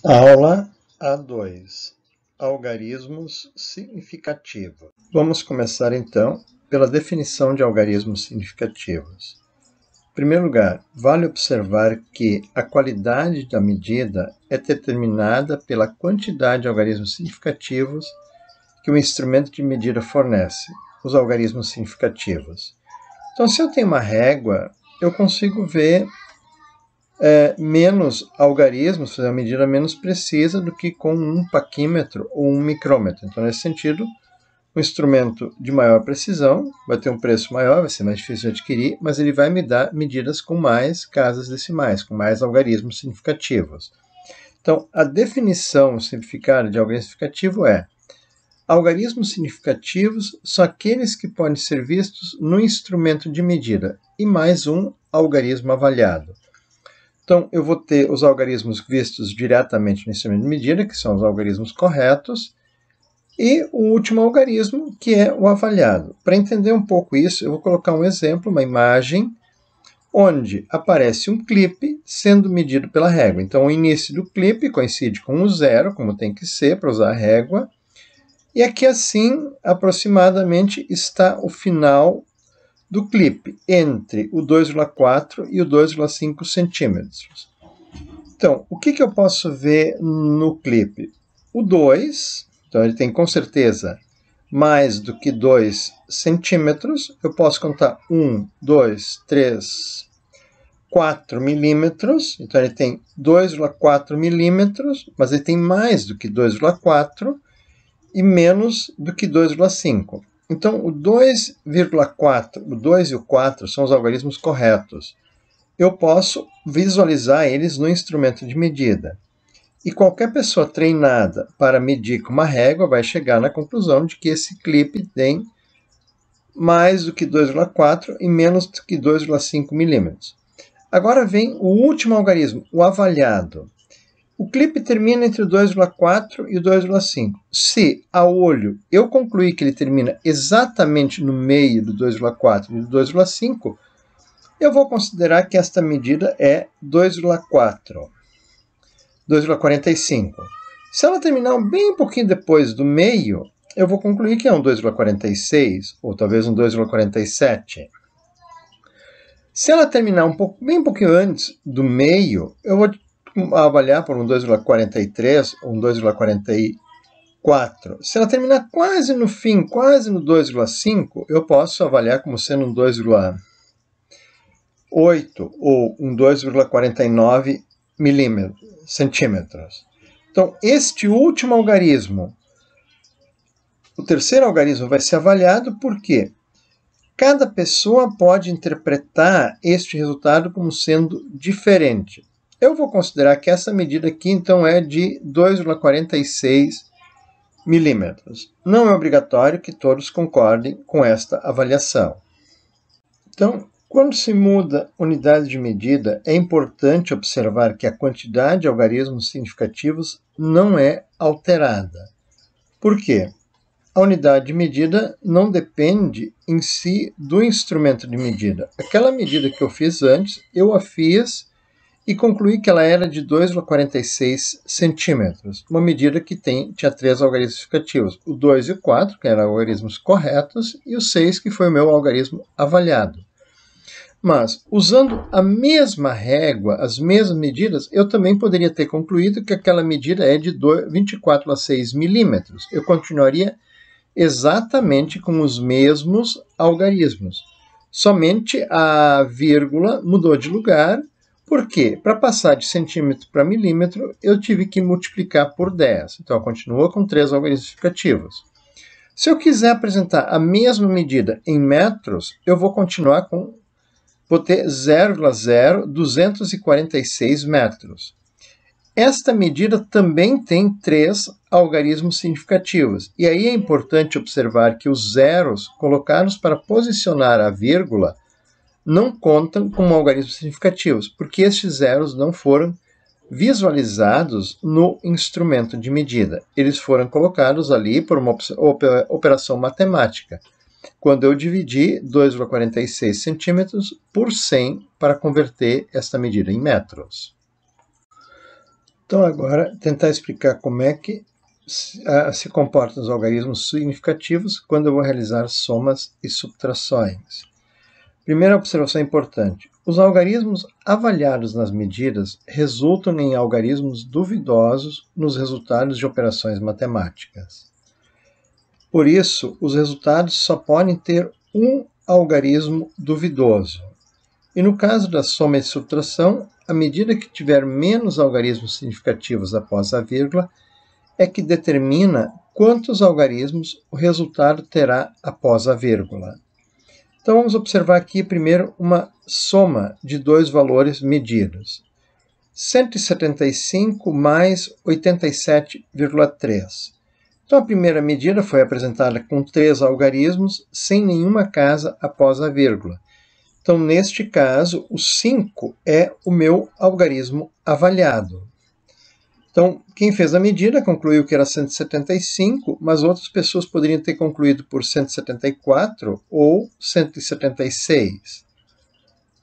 Aula A2: Algarismos significativos. Vamos começar então pela definição de algarismos significativos. Em primeiro lugar, vale observar que a qualidade da medida é determinada pela quantidade de algarismos significativos que o instrumento de medida fornece, os algarismos significativos. Então, se eu tenho uma régua, eu consigo ver menos algarismos, fazer uma medida menos precisa do que com um paquímetro ou um micrômetro. Então, nesse sentido, um instrumento de maior precisão vai ter um preço maior, vai ser mais difícil de adquirir, mas ele vai me dar medidas com mais casas decimais, com mais algarismos significativos. Então, a definição simplificada de algarismo significativo é: algarismos significativos são aqueles que podem ser vistos no instrumento de medida, e mais um algarismo avaliado. Então, eu vou ter os algarismos vistos diretamente no instrumento de medida, que são os algarismos corretos, e o último algarismo, que é o avaliado. Para entender um pouco isso, eu vou colocar um exemplo, uma imagem, onde aparece um clipe sendo medido pela régua. Então, o início do clipe coincide com o zero, como tem que ser para usar a régua, e aqui assim, aproximadamente, está o final do clipe, entre o 2,4 e o 2,5 centímetros. Então, o que eu posso ver no clipe? O 2, então ele tem com certeza mais do que 2 centímetros. Eu posso contar 1, 2, 3, 4 milímetros. Então ele tem 2,4 milímetros, mas ele tem mais do que 2,4 e menos do que 2,5. Então, o 2,4, o 2 e o 4 são os algarismos corretos. Eu posso visualizar eles no instrumento de medida. E qualquer pessoa treinada para medir com uma régua vai chegar na conclusão de que esse clipe tem mais do que 2,4 e menos do que 2,5 milímetros. Agora vem o último algarismo, o avaliado. O clipe termina entre o 2,4 e o 2,5. Se, a olho, eu concluir que ele termina exatamente no meio do 2,4 e do 2,5, eu vou considerar que esta medida é 2,4, 2,45. Se ela terminar bem um pouquinho depois do meio, eu vou concluir que é um 2,46 ou talvez um 2,47. Se ela terminar bem um pouquinho antes do meio, eu vou avaliar por um 2,43 ou um 2,44. Se ela terminar quase no fim, quase no 2,5, eu posso avaliar como sendo um 2,8 ou um 2,49 centímetros. Então, este último algarismo, o terceiro algarismo, vai ser avaliado porque cada pessoa pode interpretar este resultado como sendo diferente. Eu vou considerar que essa medida aqui, então, é de 2,46 milímetros. Não é obrigatório que todos concordem com esta avaliação. Então, quando se muda unidade de medida, é importante observar que a quantidade de algarismos significativos não é alterada. Por quê? A unidade de medida não depende em si do instrumento de medida. Aquela medida que eu fiz antes, eu a fiz e concluí que ela era de 2,46 centímetros, uma medida que tinha 3 algarismos significativos, o 2 e o 4, que eram algarismos corretos, e o 6, que foi o meu algarismo avaliado. Mas, usando a mesma régua, as mesmas medidas, eu também poderia ter concluído que aquela medida é de 24,6 milímetros. Eu continuaria exatamente com os mesmos algarismos. Somente a vírgula mudou de lugar, porque para passar de centímetro para milímetro, eu tive que multiplicar por 10. Então, continua com 3 algarismos significativos. Se eu quiser apresentar a mesma medida em metros, eu vou continuar vou ter 0,0246 metros. Esta medida também tem 3 algarismos significativos. E aí é importante observar que os zeros colocados para posicionar a vírgula não contam como algarismos significativos, porque estes zeros não foram visualizados no instrumento de medida. Eles foram colocados ali por uma operação matemática, quando eu dividi 2,46 centímetros por 100 para converter esta medida em metros. Então agora, tentar explicar como é que se comportam os algarismos significativos quando eu vou realizar somas e subtrações. Primeira observação importante. Os algarismos avaliados nas medidas resultam em algarismos duvidosos nos resultados de operações matemáticas. Por isso, os resultados só podem ter um algarismo duvidoso. E no caso da soma e subtração, a medida que tiver menos algarismos significativos após a vírgula é que determina quantos algarismos o resultado terá após a vírgula. Então vamos observar aqui primeiro uma soma de dois valores medidos. 175 mais 87,3. Então a primeira medida foi apresentada com 3 algarismos sem nenhuma casa após a vírgula. Então, neste caso, o 5 é o meu algarismo avaliado. Então, quem fez a medida concluiu que era 175, mas outras pessoas poderiam ter concluído por 174 ou 176.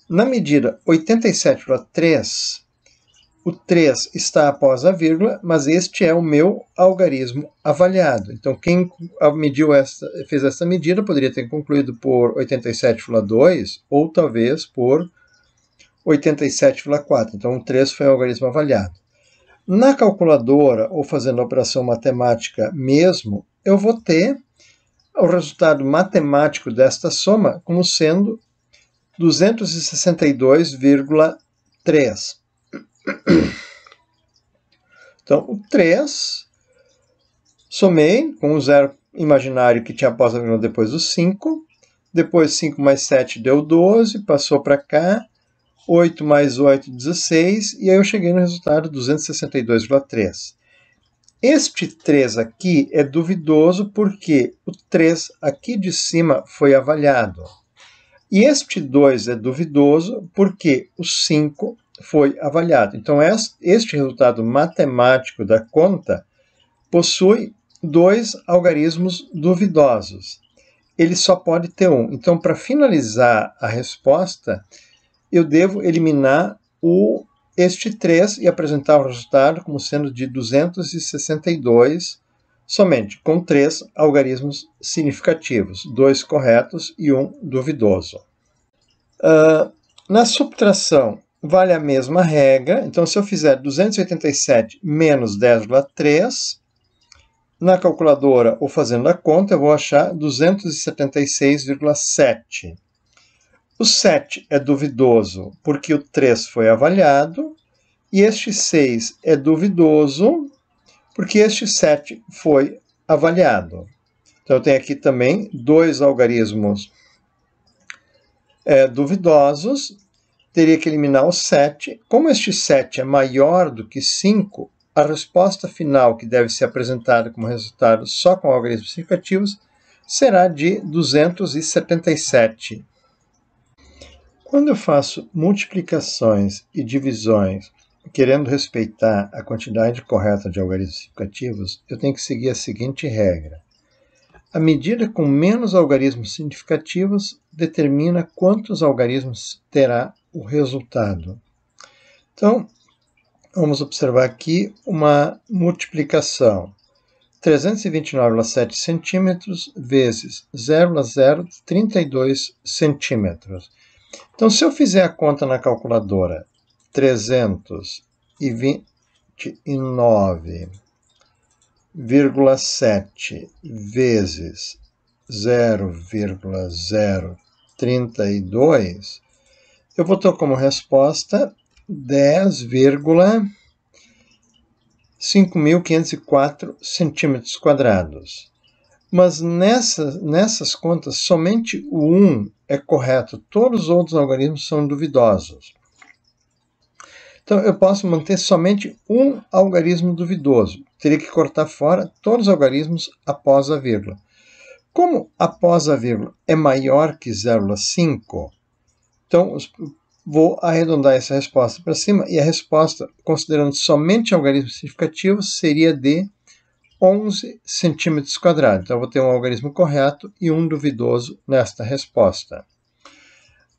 Na medida 87,3, o 3 está após a vírgula, mas este é o meu algarismo avaliado. Então, quem fez essa medida poderia ter concluído por 87,2 ou talvez por 87,4. Então, o 3 foi o algarismo avaliado. Na calculadora, ou fazendo a operação matemática mesmo, eu vou ter o resultado matemático desta soma como sendo 262,3. Então, o 3, somei com o zero imaginário que tinha após a vírgula depois do 5. Depois 5 mais 7 deu 12, passou para cá. 8 mais 8, 16, e aí eu cheguei no resultado 262,3. Este 3 aqui é duvidoso porque o 3 aqui de cima foi avaliado. E este 2 é duvidoso porque o 5 foi avaliado. Então, este resultado matemático da conta possui 2 algarismos duvidosos. Ele só pode ter um. Então, para finalizar a resposta, eu devo eliminar este 3 e apresentar o resultado como sendo de 262, somente com 3 algarismos significativos, 2 corretos e 1 duvidoso. Na subtração, vale a mesma regra. Então, se eu fizer 287 menos 10,3, na calculadora ou fazendo a conta, eu vou achar 276,7. O 7 é duvidoso porque o 3 foi avaliado, e este 6 é duvidoso porque este 7 foi avaliado. Então, eu tenho aqui também 2 algarismos duvidosos, teria que eliminar o 7. Como este 7 é maior do que 5, a resposta final, que deve ser apresentada como resultado só com algarismos significativos, será de 277. Quando eu faço multiplicações e divisões, querendo respeitar a quantidade correta de algarismos significativos, eu tenho que seguir a seguinte regra. A medida com menos algarismos significativos determina quantos algarismos terá o resultado. Então, vamos observar aqui uma multiplicação. 329,7 centímetros vezes 0,032 centímetros. Então, se eu fizer a conta na calculadora, 329,7 vezes 0,032, eu vou ter como resposta 10,5.504 centímetros quadrados. Mas nessas contas, somente o 1 é correto. Todos os outros algarismos são duvidosos. Então, eu posso manter somente um algarismo duvidoso. Teria que cortar fora todos os algarismos após a vírgula. Como após a vírgula é maior que 0,5, então vou arredondar essa resposta para cima, e a resposta, considerando somente algarismos significativos, seria de 11 centímetros quadrados. Então, eu vou ter um algarismo correto e um duvidoso nesta resposta.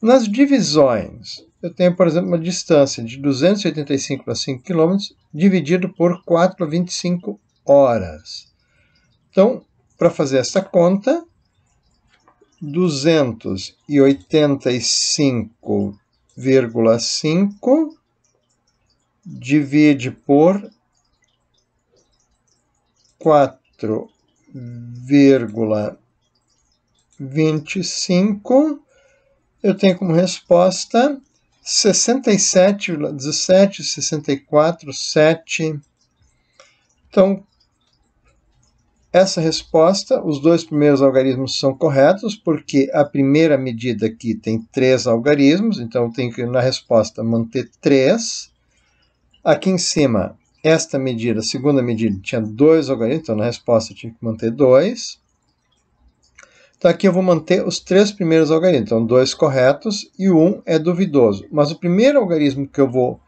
Nas divisões, eu tenho, por exemplo, uma distância de 285,5 km dividido por 4,25 horas. Então, para fazer essa conta, 285,5 divide por 4,25, eu tenho como resposta 67,1764,7. Então, essa resposta, os dois primeiros algarismos são corretos, porque a primeira medida aqui tem 3 algarismos, então eu tenho que, na resposta, manter 3. Aqui em cima, esta medida, a segunda medida, tinha 2 algarismos, então na resposta eu tinha que manter 2. Então aqui eu vou manter os 3 primeiros algarismos, então 2 corretos e o 1 é duvidoso. Mas o primeiro algarismo que eu vou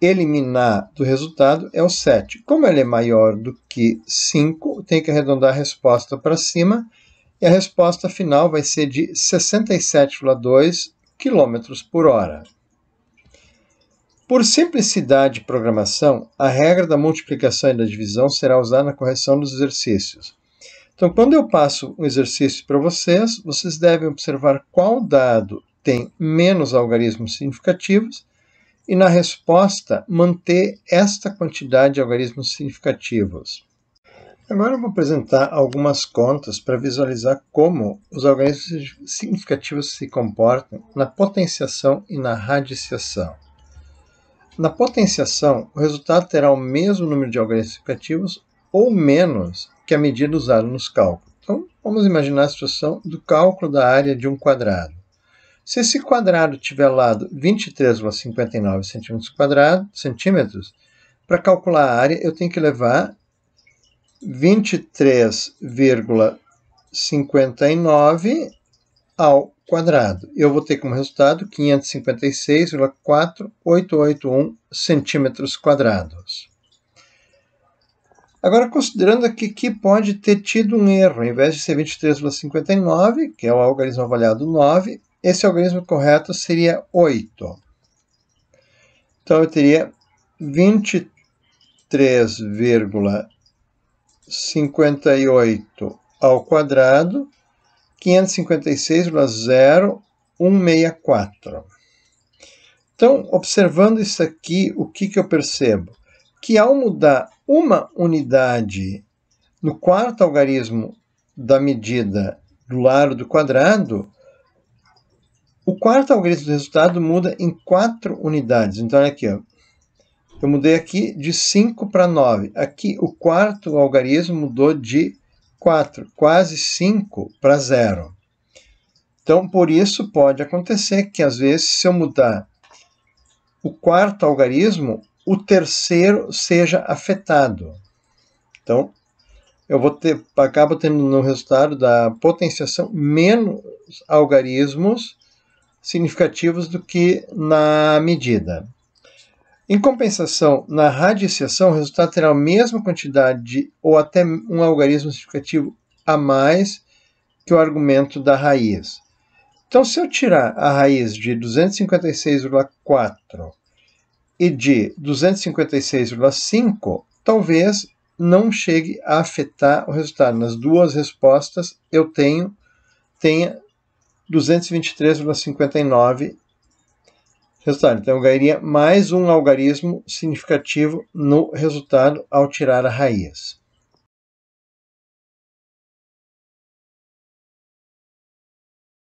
eliminar do resultado é o 7. Como ele é maior do que 5, eu tenho que arredondar a resposta para cima, e a resposta final vai ser de 67,2 km por hora. Por simplicidade de programação, a regra da multiplicação e da divisão será usada na correção dos exercícios. Então, quando eu passo um exercício para vocês, vocês devem observar qual dado tem menos algarismos significativos e, na resposta, manter esta quantidade de algarismos significativos. Agora eu vou apresentar algumas contas para visualizar como os algarismos significativos se comportam na potenciação e na radiciação. Na potenciação, o resultado terá o mesmo número de algarismos significativos ou menos que a medida usada nos cálculos. Então, vamos imaginar a situação do cálculo da área de um quadrado. Se esse quadrado tiver lado 23,59 centímetros, para calcular a área eu tenho que levar 23,59 ao quadrado. Eu vou ter como resultado 556,4881 centímetros quadrados. Agora, considerando aqui que pode ter tido um erro, ao invés de ser 23,59, que é o algarismo avaliado 9, esse algarismo correto seria 8. Então, eu teria 23,58 ao quadrado, 556,0164. Então, observando isso aqui, o que eu percebo? Que ao mudar uma unidade no quarto algarismo da medida do lado do quadrado, o quarto algarismo do resultado muda em 4 unidades. Então, olha aqui, ó. Eu mudei aqui de 5 para 9. Aqui, o quarto algarismo mudou de 4, quase 5 para 0. Então, por isso, pode acontecer que, às vezes, se eu mudar o quarto algarismo, o terceiro seja afetado. Então, eu acabo tendo no resultado da potenciação menos algarismos significativos do que na medida. Em compensação, na radiciação, o resultado terá a mesma quantidade ou até um algarismo significativo a mais que o argumento da raiz. Então, se eu tirar a raiz de 256,4 e de 256,5, talvez não chegue a afetar o resultado. Nas duas respostas, eu tenha 223,59 resultado. Então, eu ganharia mais um algarismo significativo no resultado ao tirar a raiz.